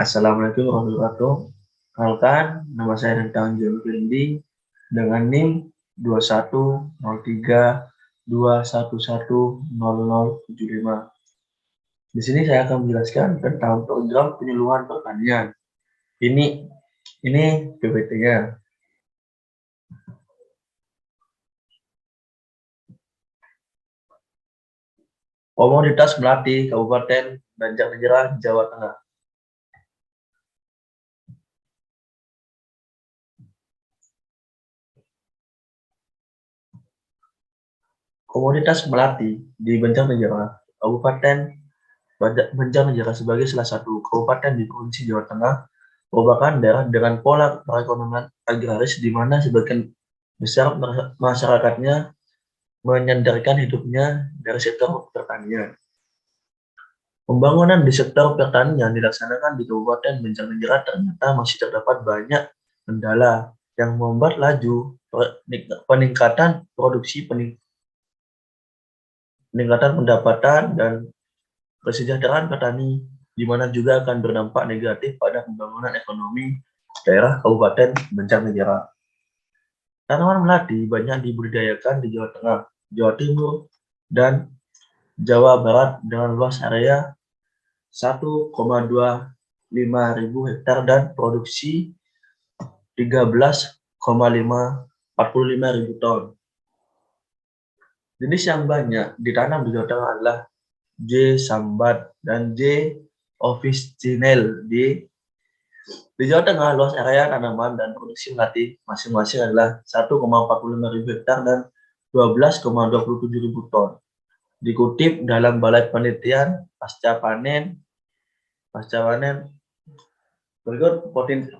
Assalamualaikum warahmatullahi wabarakatuh. Perkenalkan, nama saya Rentang Jami Firindi dengan NIM 210321100075. Di sini saya akan menjelaskan tentang program penyuluhan pertanian. Ini PPT-nya. Komoditas Melati, Kabupaten Banjarnegara, Jawa Tengah. Komoditas Melati di Banjarnegara, Kabupaten Banjarnegara sebagai salah satu kabupaten di Provinsi Jawa Tengah merupakan daerah dengan pola perekonomian agraris di mana sebagian besar masyarakatnya menyandarkan hidupnya dari sektor pertanian. Pembangunan di sektor pertanian dilaksanakan di Kabupaten Banjarnegara ternyata masih terdapat banyak kendala yang membuat laju peningkatan produksi, peningkatan pendapatan, dan kesejahteraan petani, di mana juga akan berdampak negatif pada pembangunan ekonomi daerah Kabupaten Banjarnegara. Tanaman melati banyak dibudidayakan di Jawa Tengah, Jawa Timur, dan Jawa Barat dengan luas area 1,25 ribu hektar dan produksi 13,45 ribu ton. Jenis yang banyak ditanam di Jawa Tengah adalah J. sambat dan J. officinale. Di Jawa Tengah, luas area tanaman dan produksi melati masing-masing adalah 1,45 ribu hektar dan 12,27 ribu ton. Dikutip dalam Balai Penelitian Pasca Panen, berikut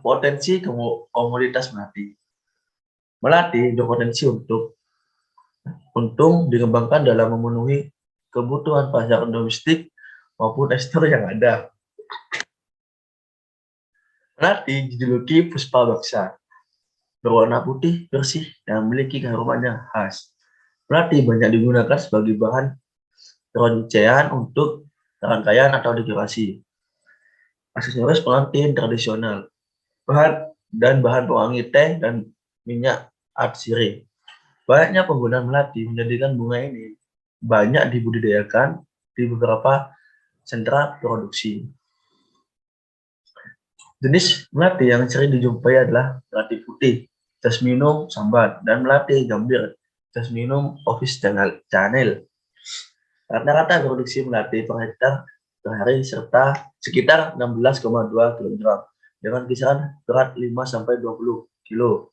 potensi komoditas melati. Melati berpotensi untuk dikembangkan dalam memenuhi kebutuhan pasar domestik maupun ekspor yang ada. Melati dijuluki puspa baksa, berwarna putih, bersih, dan memiliki haruman yang khas. Melati banyak digunakan sebagai bahan peroncaian untuk rangkaian atau dekorasi, aksesoris pengantin tradisional, bahan pewangi teh dan minyak atsiri. Banyaknya penggunaan melati menjadikan bunga ini banyak dibudidayakan di beberapa sentra produksi. Jenis melati yang sering dijumpai adalah melati putih, Jasminum sambat, dan melati gambir, Jasminum officinale. Rata-rata produksi melati per hektar per hari serta sekitar 16,2 kg dengan kisaran berat 5-20 kg.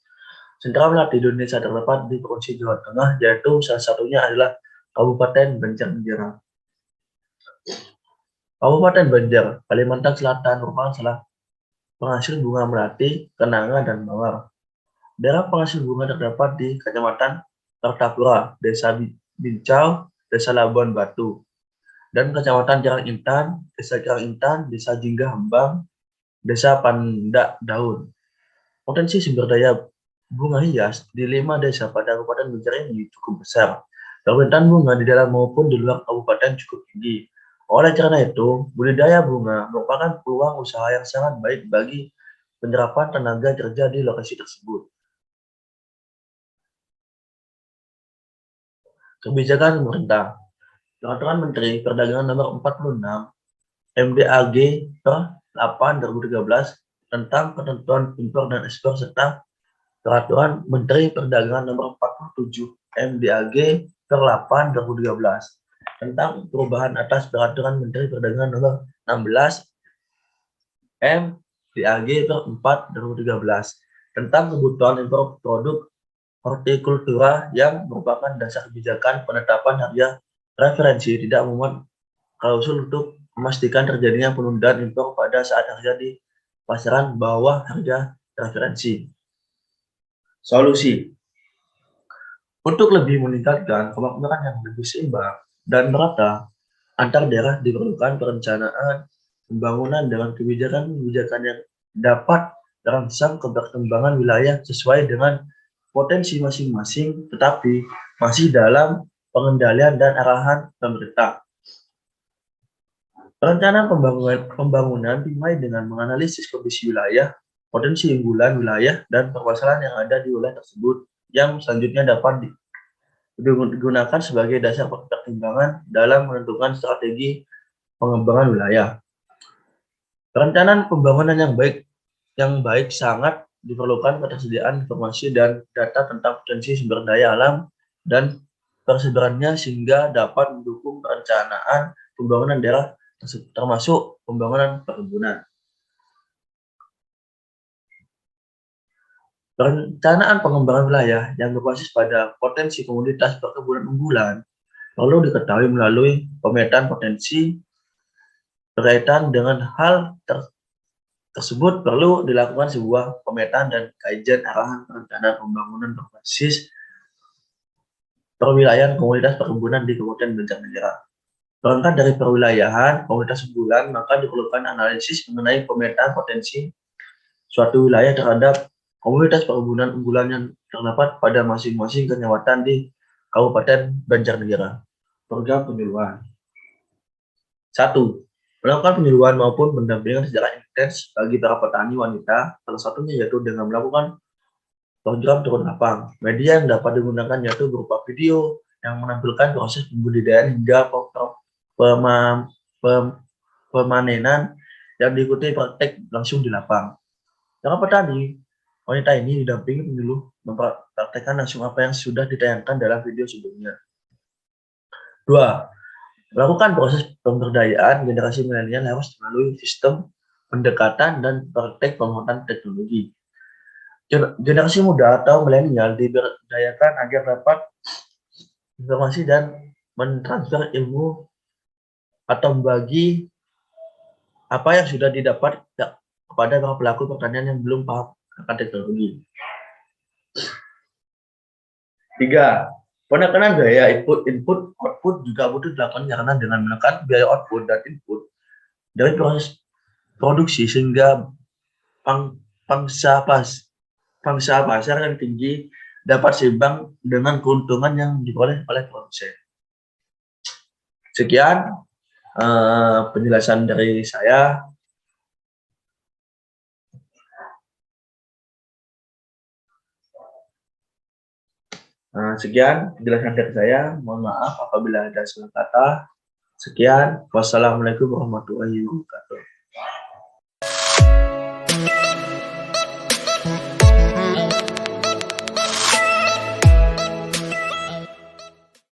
Sentra melati di Indonesia terdapat di Provinsi Jawa Tengah, yaitu salah satunya adalah Kabupaten Banjarnegara. Kabupaten Banjar, Kalimantan Selatan merupakan salah penghasil bunga melati, kenanga, dan mawar. Daerah penghasil bunga terdapat di Kecamatan Kartapura, Desa Bincau, Desa Labuan Batu, dan Kecamatan Jarang Intan, Desa Jinggah Hambang, Desa Pandak Daun. Potensi sumber daya bunga hias di 5 desa pada Kabupaten Banjar ini cukup besar. Permintaan bunga di dalam maupun di luar kabupaten cukup tinggi. Oleh karena itu, budidaya bunga merupakan peluang usaha yang sangat baik bagi penyerapan tenaga kerja di lokasi tersebut. Kebijakan pemerintah. Peraturan Menteri Perdagangan Nomor 46 MDAG per 8 2013 tentang ketentuan impor dan ekspor serta Peraturan Menteri Perdagangan Nomor 47 MDAG per 8 2013 tentang perubahan atas Peraturan Menteri Perdagangan Nomor 16 MDAG per 4 2013 tentang kebutuhan impor produk hortikultura yang merupakan dasar kebijakan penetapan harga referensi tidak memuat klausul untuk memastikan terjadinya penundaan impor pada saat harga di pasaran bawah harga referensi. Solusi untuk lebih meningkatkan kemakmuran yang lebih seimbang dan merata antar daerah diperlukan perencanaan pembangunan dengan kebijakan-kebijakan yang dapat merangsang perkembangan wilayah sesuai dengan potensi masing-masing, tetapi masih dalam pengendalian dan arahan pemerintah. Perencanaan pembangunan dimulai dengan menganalisis kondisi wilayah, potensi unggulan wilayah, dan permasalahan yang ada di wilayah tersebut yang selanjutnya dapat digunakan sebagai dasar pertimbangan dalam menentukan strategi pengembangan wilayah. Perencanaan pembangunan yang baik sangat diperlukan ketersediaan informasi dan data tentang potensi sumber daya alam dan persebarannya sehingga dapat mendukung perencanaan pembangunan daerah termasuk pembangunan perkebunan. Perencanaan pengembangan wilayah yang berbasis pada potensi komoditas perkebunan unggulan perlu diketahui melalui pemetaan potensi. Berkaitan dengan hal tersebut perlu dilakukan sebuah pemetaan dan kajian arahan perencanaan pembangunan berbasis perwilayahan komoditas perkebunan di Kabupaten Banjarnegara. Berangkat dari perwilayahan komoditas unggulan, maka diperlukan analisis mengenai pemetaan potensi suatu wilayah terhadap komoditas perkebunan unggulan yang terdapat pada masing-masing kecamatan di Kabupaten Banjarnegara. Program penyuluhan. 1. Melakukan penyuluhan maupun pendampingan secara intens bagi para petani wanita, salah satunya yaitu dengan melakukan program turun lapang. Media yang dapat digunakan yaitu berupa video yang menampilkan proses pembudidayaan hingga pemanenan yang diikuti praktek langsung di lapang. Para petani wanita ini didampingi penyuluh mempraktekkan langsung apa yang sudah ditayangkan dalam video sebelumnya. 2. Melakukan proses pemberdayaan generasi milenial harus melalui sistem pendekatan dan praktek penguatan teknologi. Generasi muda atau milenial diberdayakan agar dapat informasi dan mentransfer ilmu atau membagi apa yang sudah didapat kepada para pelaku pertanian yang belum paham akan teknologi. 3. Penekanan biaya input output juga butuh dilakukan karena dengan menekan biaya output dan input dari proses produksi sehingga pangsa pasar yang tinggi dapat seimbang dengan keuntungan yang diperoleh oleh produsen. Sekian penjelasan dari saya. Sekian penjelasan dari saya. Mohon maaf apabila ada salah kata. Sekian. Wassalamualaikum warahmatullahi wabarakatuh.